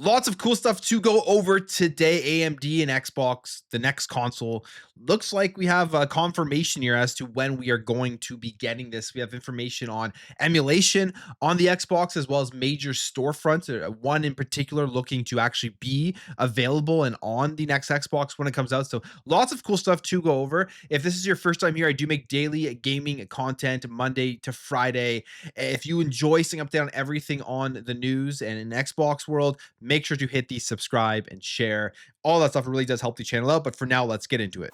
Lots of cool stuff to go over today. AMD and Xbox, the next console. Looks like we have a confirmation here as to when we are going to be getting this. We have information on emulation on the Xbox, as well as major storefronts. One in particular looking to actually be available and on the next Xbox when it comes out. So lots of cool stuff to go over. If this is your first time here, I do make daily gaming content Monday to Friday. If you enjoy staying up on everything on the news and in Xbox world, make sure to hit the subscribe and share. All that stuff really does help the channel out. But for now, let's get into it.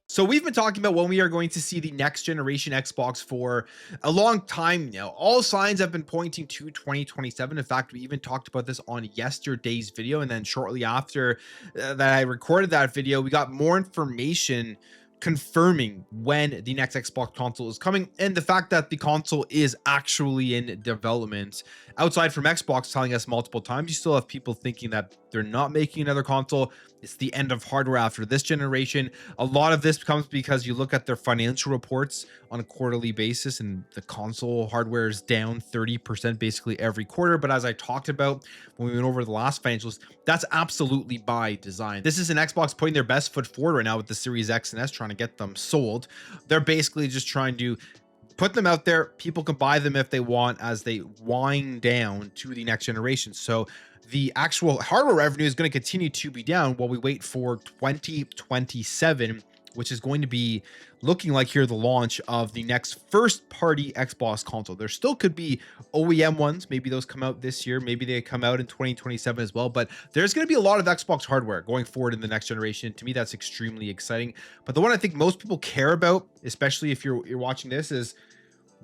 So we've been talking about when we are going to see the next generation Xbox for a long time now. All signs have been pointing to 2027. In fact, we even talked about this on yesterday's video. And then shortly after that I recorded that video, we got more information confirming when the next Xbox console is coming, and the fact that the console is actually in development. Outside from Xbox telling us multiple times, you still have people thinking that they're not making another console. It's the end of hardware after this generation. A lot of this comes because you look at their financial reports on a quarterly basis, and the console hardware is down 30% basically every quarter. But as I talked about when we went over the last financials, that's absolutely by design. This is an Xbox putting their best foot forward right now with the Series X and S, trying to get them sold. They're basically just trying to put them out there. People can buy them if they want as they wind down to the next generation. So the actual hardware revenue is going to continue to be down while we wait for 2027, which is going to be looking like here the launch of the next first party Xbox console. There still could be OEM ones. Maybe those come out this year. Maybe they come out in 2027 as well. But there's going to be a lot of Xbox hardware going forward in the next generation. To me, that's extremely exciting. But the one I think most people care about, especially if you're watching this, is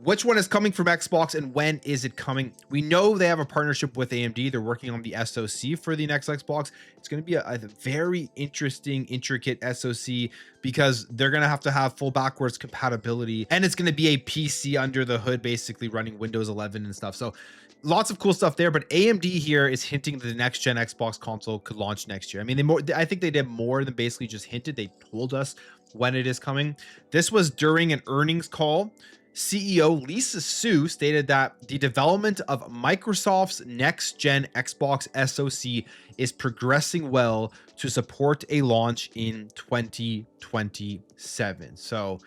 which one is coming from Xbox and when is it coming? We know they have a partnership with AMD. They're working on the SoC for the next Xbox. It's going to be a very interesting, intricate SoC because they're going to have full backwards compatibility, and it's going to be a PC under the hood, basically running Windows 11 and stuff. So lots of cool stuff there, but AMD here is hinting that the next gen Xbox console could launch next year. I mean, I think they did more than basically just hinted. They told us when it is coming. This was during an earnings call. CEO Lisa Su stated that the development of Microsoft's next-gen Xbox SoC is progressing well to support a launch in 2027. So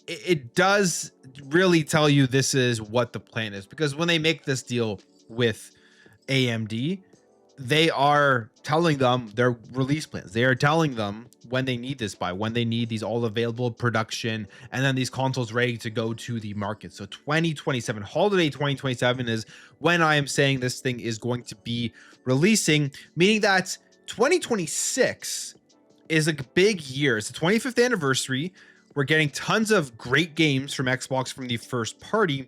it does really tell you this is what the plan is, because when they make this deal with AMD, they are telling them their release plans. They are telling them when they need this by, when they need these all available production, and then these consoles ready to go to the market. So 2027, holiday 2027 is when I am saying this thing is going to be releasing, meaning that 2026 is a big year. It's the 25th anniversary. We're getting tons of great games from Xbox from the first party.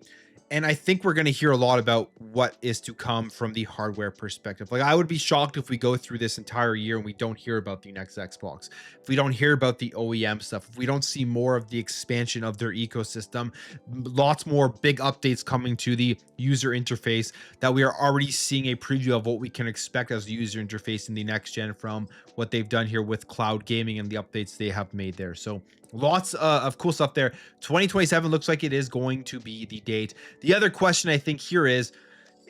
And I think we're going to hear a lot about what is to come from the hardware perspective. Like, I would be shocked if we go through this entire year and we don't hear about the next Xbox. If we don't hear about the OEM stuff, if we don't see more of the expansion of their ecosystem, lots more big updates coming to the user interface, that we are already seeing a preview of what we can expect as a user interface in the next gen from what they've done here with cloud gaming and the updates they have made there. So lots of cool stuff there. 2027 looks like it is going to be the date. The other question I think here is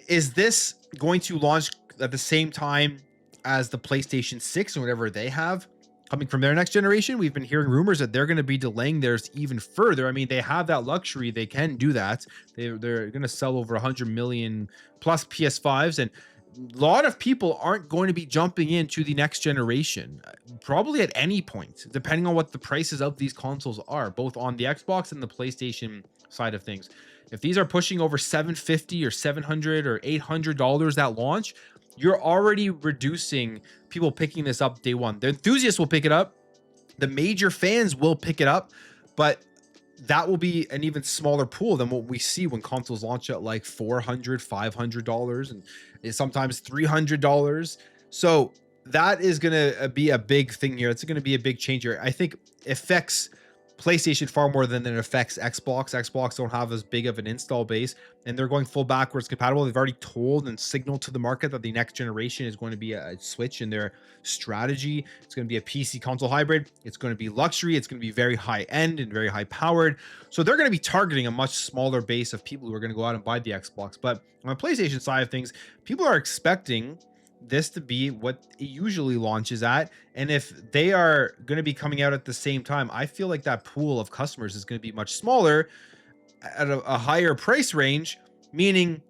this going to launch at the same time as the PlayStation 6 and whatever they have coming from their next generation? We've been hearing rumors that they're going to be delaying theirs even further. I mean, they have that luxury. They can do that. They're going to sell over 100 million plus PS5s, and a lot of people aren't going to be jumping into the next generation, probably at any point, depending on what the prices of these consoles are, both on the Xbox and the PlayStation side of things. If these are pushing over $750 or $700 or $800 at launch, you're already reducing people picking this up day one. The enthusiasts will pick it up. The major fans will pick it up, but that will be an even smaller pool than what we see when consoles launch at like $400, $500, and sometimes $300. So that is going to be a big thing here. It's going to be a big change here. I think affects PlayStation far more than it affects Xbox. Xbox don't have as big of an install base, and they're going full backwards compatible. They've already told and signaled to the market that the next generation is going to be a switch in their strategy. It's going to be a PC console hybrid. It's going to be luxury. It's going to be very high end and very high powered. So they're going to be targeting a much smaller base of people who are going to go out and buy the Xbox. But on the PlayStation side of things, people are expecting this to be what it usually launches at, and if they are going to be coming out at the same time, I feel like that pool of customers is going to be much smaller at a higher price range, meaning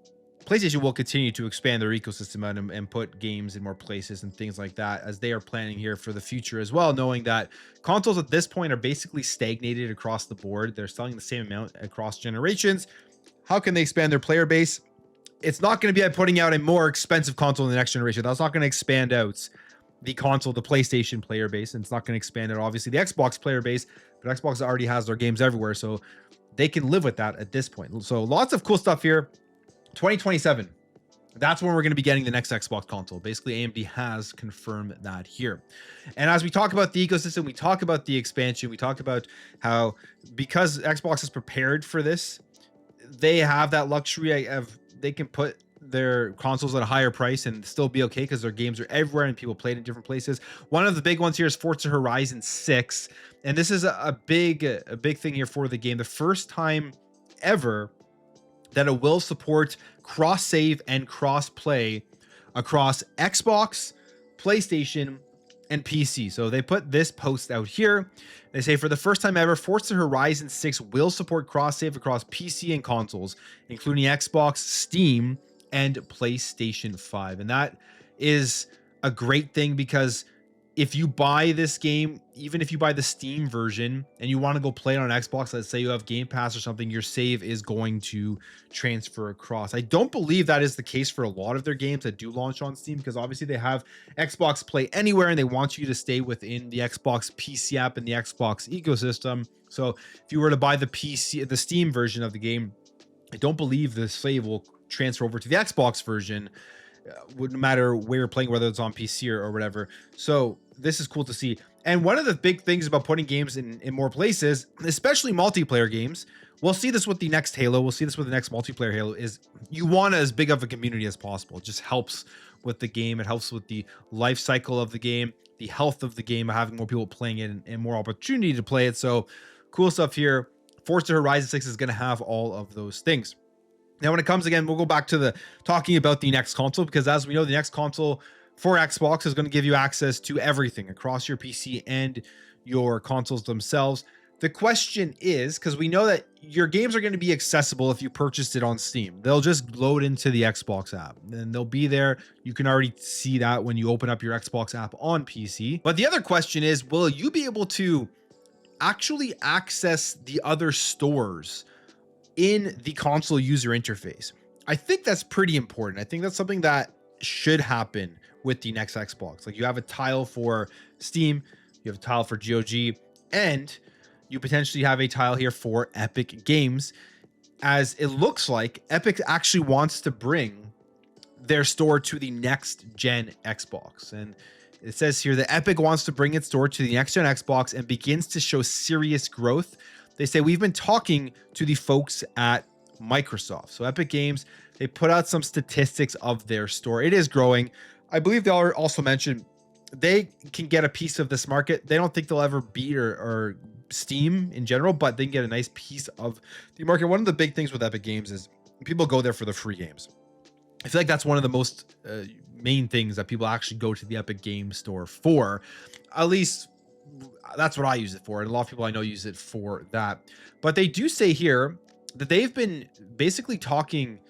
PlayStation will continue to expand their ecosystem out and put games in more places and things like that, as they are planning here for the future as well, knowing that consoles at this point are basically stagnated across the board. They're selling the same amount across generations. How can they expand their player base? It's not going to be by putting out a more expensive console in the next generation. That's not going to expand out the console, the PlayStation player base, and it's not going to expand out, obviously, the Xbox player base, but Xbox already has their games everywhere, so they can live with that at this point. So lots of cool stuff here. 2027, that's when we're going to be getting the next Xbox console. Basically, AMD has confirmed that here. And as we talk about the ecosystem, we talk about the expansion, we talk about how, because Xbox is prepared for this, they have that luxury of, they can put their consoles at a higher price and still be okay because their games are everywhere and people play it in different places. One of the big ones here is Forza Horizon 6, and this is a big thing here for the game. The first time ever that it will support cross save and cross play across Xbox, PlayStation, and PC. So they put this post out here. They say, for the first time ever, Forza Horizon 6 will support cross save across PC and consoles, including Xbox, Steam, and PlayStation 5. And that is a great thing, because if you buy this game, even if you buy the Steam version and you want to go play it on Xbox, let's say you have Game Pass or something, your save is going to transfer across. I don't believe that is the case for a lot of their games that do launch on Steam, because obviously they have Xbox Play Anywhere and they want you to stay within the Xbox PC app and the Xbox ecosystem. So if you were to buy the Steam version of the game, I don't believe the save will transfer over to the Xbox version. Wouldn't matter where you're playing, whether it's on PC or whatever. So this is cool to see. And one of the big things about putting games in more places, especially multiplayer games, we'll see this with the next Halo, we'll see this with the next multiplayer Halo, is you want as big of a community as possible. It just helps with the game. It helps with the life cycle of the game, the health of the game, having more people playing it and more opportunity to play it. So cool stuff here. Forza Horizon 6 is going to have all of those things. Now, when it comes, again, we'll go back to the talking about the next console, because as we know, the next console for Xbox is going to give you access to everything across your PC and your consoles themselves. The question is, because we know that your games are going to be accessible if you purchased it on Steam. They'll just load into the Xbox app and they'll be there. You can already see that when you open up your Xbox app on PC. But the other question is, will you be able to actually access the other stores in the console user interface? I think that's pretty important. I think that's something that should happen with the next Xbox. Like, you have a tile for Steam, you have a tile for GOG, and you potentially have a tile here for Epic Games, as it looks like Epic actually wants to bring their store to the next gen Xbox. And it says here that Epic wants to bring its store to the next gen Xbox and begins to show serious growth. They say, we've been talking to the folks at Microsoft. So Epic Games, they put out some statistics of their store. It is growing. I believe they also mentioned they can get a piece of this market. They don't think they'll ever beat or Steam in general, but they can get a nice piece of the market. One of the big things with Epic Games is people go there for the free games. I feel like that's one of the most main things that people actually go to the Epic Games store for. At least that's what I use it for, and a lot of people I know use it for that. But they do say here that they've been basically talking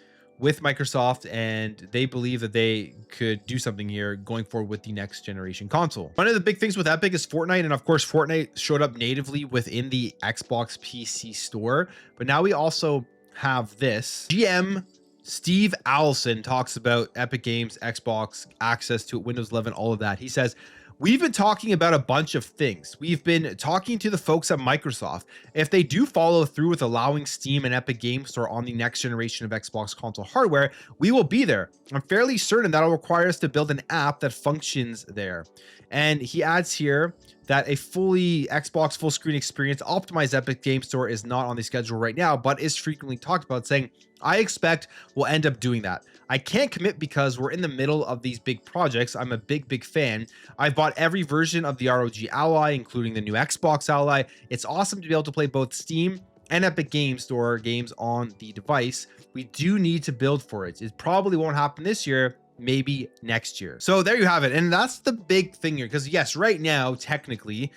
with Microsoft, and they believe that they could do something here going forward with the next generation console. One of the big things with Epic is Fortnite, and of course Fortnite showed up natively within the Xbox PC store, but now we also have this. GM Steve Allison talks about Epic Games, Xbox, access to Windows 11, all of that. He says, we've been talking about a bunch of things. We've been talking to the folks at Microsoft. If they do follow through with allowing Steam and Epic Games Store on the next generation of Xbox console hardware, we will be there. I'm fairly certain that'll require us to build an app that functions there. And he adds here that a fully Xbox full screen experience optimized Epic Games Store is not on the schedule right now, but is frequently talked about, saying, I expect we'll end up doing that. I can't commit because we're in the middle of these big projects. I'm a big fan. I've bought every version of the ROG Ally, including the new Xbox Ally. It's awesome to be able to play both Steam and Epic Games Store games on the device. We do need to build for it. It probably won't happen this year, maybe next year. So there you have it. And that's the big thing here, because yes, right now, technically,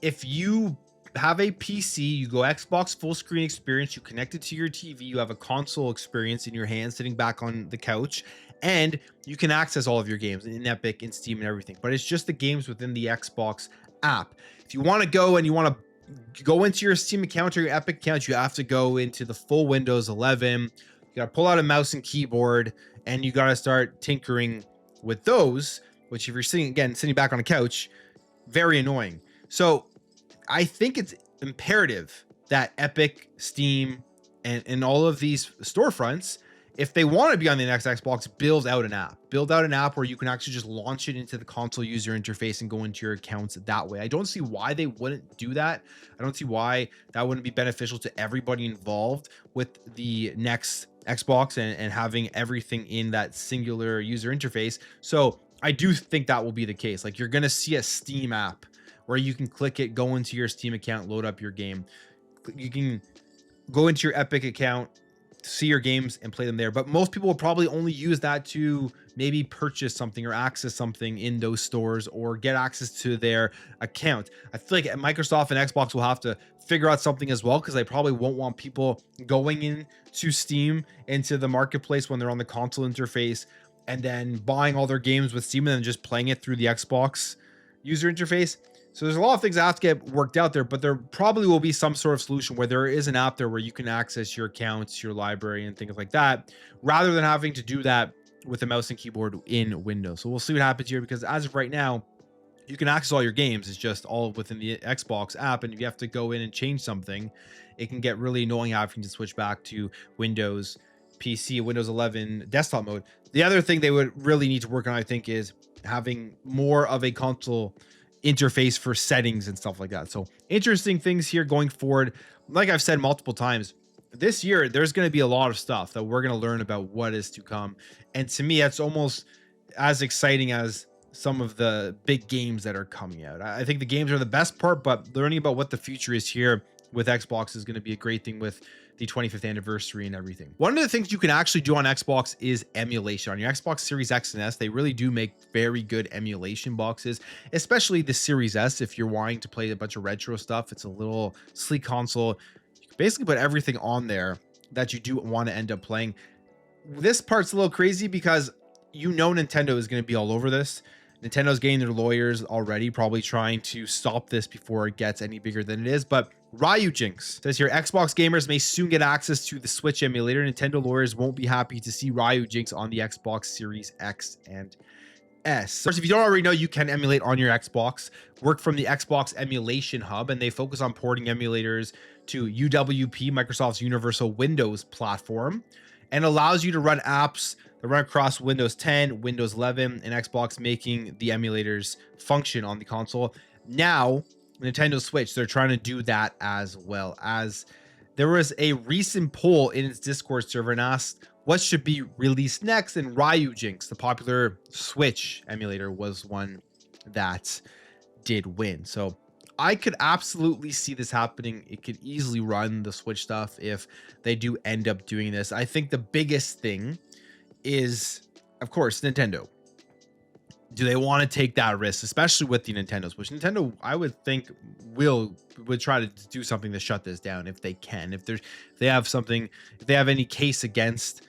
if you have a PC, you go Xbox full screen experience, you connect it to your TV, you have a console experience in your hand sitting back on the couch, and you can access all of your games in Epic and Steam and everything. But it's just the games within the Xbox app. If you want to go and you want to go into your Steam account or your Epic account, you have to go into the full Windows 11. You got to pull out a mouse and keyboard, and you got to start tinkering with those, which if you're sitting back on a couch, very annoying. So I think it's imperative that Epic, Steam, and all of these storefronts, if they want to be on the next Xbox, build out an app where you can actually just launch it into the console user interface and go into your accounts that way. I don't see why they wouldn't do that. I don't see why that wouldn't be beneficial to everybody involved with the next Xbox and having everything in that singular user interface. So I do think that will be the case. Like, you're going to see a Steam app where you can click it, go into your Steam account, load up your game. You can go into your Epic account, see your games, and play them there. But most people will probably only use that to maybe purchase something or access something in those stores or get access to their account. I feel like Microsoft and Xbox will have to figure out something as well, because they probably won't want people going into Steam, into the marketplace when they're on the console interface, and then buying all their games with Steam and then just playing it through the Xbox user interface. So there's a lot of things that have to get worked out there, but there probably will be some sort of solution where there is an app there where you can access your accounts, your library, and things like that, rather than having to do that with a mouse and keyboard in Windows. So we'll see what happens here, because as of right now, you can access all your games. It's just all within the Xbox app, and if you have to go in and change something, it can get really annoying having to switch back to Windows PC, Windows 11 desktop mode. The other thing they would really need to work on, I think, is having more of a console interface for settings and stuff like that. So interesting things here going forward. Like I've said multiple times, this year there's going to be a lot of stuff that we're going to learn about what is to come, and to me that's almost as exciting as some of the big games that are coming out. I think the games are the best part, but learning about what the future is here with Xbox is going to be a great thing with the 25th anniversary and everything. One of the things you can actually do on Xbox is emulation. On your Xbox Series X and S, they really do make very good emulation boxes, especially the Series S. If you're wanting to play a bunch of retro stuff, it's a little sleek console. You can basically put everything on there that you do want to end up playing. This part's a little crazy because you know Nintendo is going to be all over this. Nintendo's getting their lawyers already, probably trying to stop this before it gets any bigger than it is. But Ryujinx says here, Xbox gamers may soon get access to the Switch emulator. Nintendo lawyers won't be happy to see Ryujinx on the Xbox Series X and S. Of course, if you don't already know, you can emulate on your Xbox. Work from the Xbox Emulation Hub, and they focus on porting emulators to UWP, Microsoft's Universal Windows platform, and allows you to run apps that run across Windows 10, Windows 11, and Xbox, making the emulators function on the console. Now, Nintendo Switch, they're trying to do that as well. As there was a recent poll in its Discord server and asked what should be released next, and Ryujinx, the popular Switch emulator, was one that did win. So I could absolutely see this happening. It could easily run the Switch stuff if they do end up doing this. I think the biggest thing is, of course, Nintendo. Do they want to take that risk, especially with the Nintendos, which Nintendo, I would think, would try to do something to shut this down if they can. If they have any case against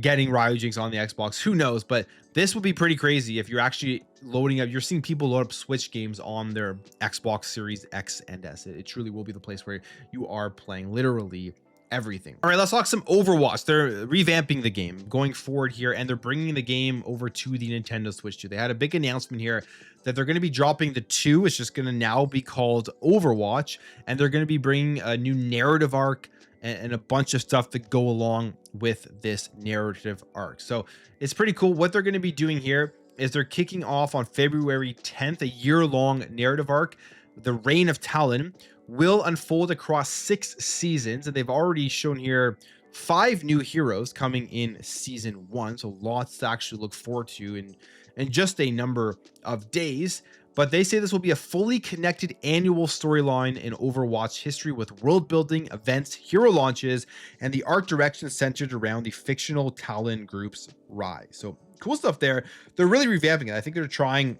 getting Ryujinx on the Xbox, who knows? But this would be pretty crazy if you're actually loading up. You're seeing people load up Switch games on their Xbox Series X and S. It truly will be the place where you are playing literally everything. All right, let's talk some Overwatch. They're revamping the game going forward here, and they're bringing the game over to the Nintendo Switch 2. They had a big announcement here that they're going to be dropping the 2. It's just going to now be called Overwatch, and they're going to be bringing a new narrative arc and a bunch of stuff that go along with this narrative arc. So it's pretty cool. What they're going to be doing here is they're kicking off on February 10th, a year-long narrative arc. The Reign of Talon will unfold across 6 seasons, and they've already shown here 5 new heroes coming in season 1, so lots to actually look forward to in just a number of days. But they say this will be a fully connected annual storyline in Overwatch history with world building, events, hero launches, and the art direction centered around the fictional Talon group's rise. So cool stuff there. They're really revamping it. I think they're trying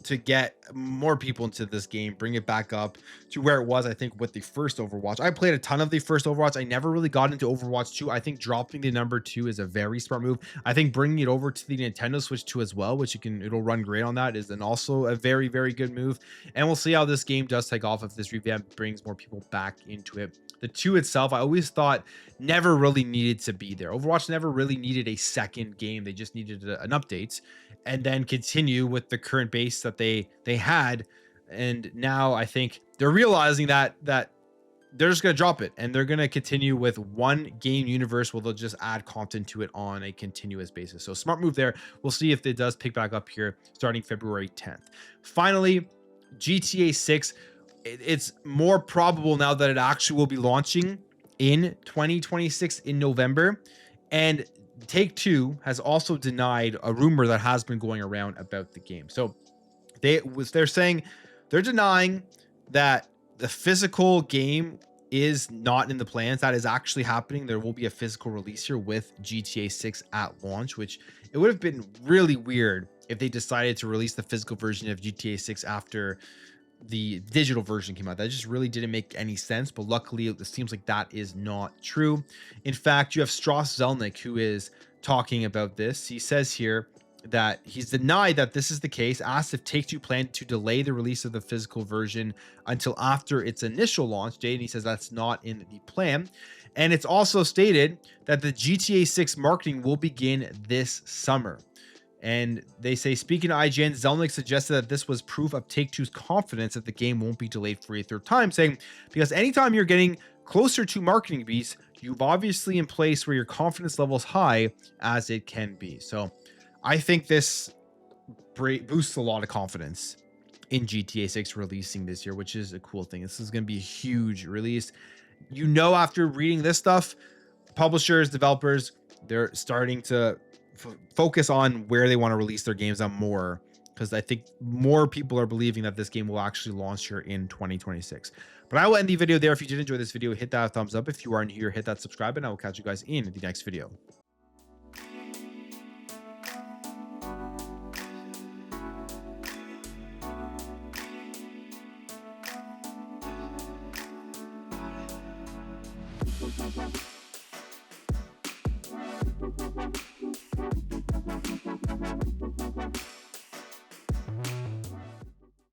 to get more people into this game, bring it back up to where it was, I think, with the first Overwatch. I played a ton of the first Overwatch. I never really got into Overwatch 2. I think dropping the number 2 is a very smart move. I think bringing it over to the Nintendo Switch 2 as well, which it'll run great on that, is then also a very, very good move. And we'll see how this game does take off if this revamp brings more people back into it. The 2 itself, I always thought never really needed to be there. Overwatch never really needed a second game. They just needed an update and then continue with the current base that they had. And now I think they're realizing that they're just going to drop it, and they're going to continue with one game universe where they'll just add content to it on a continuous basis. So smart move there. We'll see if it does pick back up here starting February 10th. Finally, GTA 6. It's more probable now that it actually will be launching in 2026 in November. And Take-Two has also denied a rumor that has been going around about the game. So they're saying they're denying that the physical game is not in the plans. That is actually happening. There will be a physical release here with GTA 6 at launch, which it would have been really weird if they decided to release the physical version of GTA 6 after the digital version came out. That just really didn't make any sense, but luckily it seems like that is not true. In fact, you have Strauss Zelnick, who is talking about this. He says here that he's denied that this is the case, asked if Take-Two planned to delay the release of the physical version until after its initial launch date, and he says that's not in the plan. And it's also stated that the GTA 6 marketing will begin this summer. And they say, speaking to IGN, Zelnick suggested that this was proof of Take-Two's confidence that the game won't be delayed for a third time, saying, because anytime you're getting closer to marketing beats, you've obviously in place where your confidence level is high as it can be. So I think this boosts a lot of confidence in GTA 6 releasing this year, which is a cool thing. This is going to be a huge release. You know, after reading this stuff, publishers, developers, they're starting to focus on where they want to release their games on more, because I think more people are believing that this game will actually launch here in 2026. But I will end the video there. If you did enjoy this video, hit that thumbs up. If you are new here, hit that subscribe, and I will catch you guys in the next video. Bye.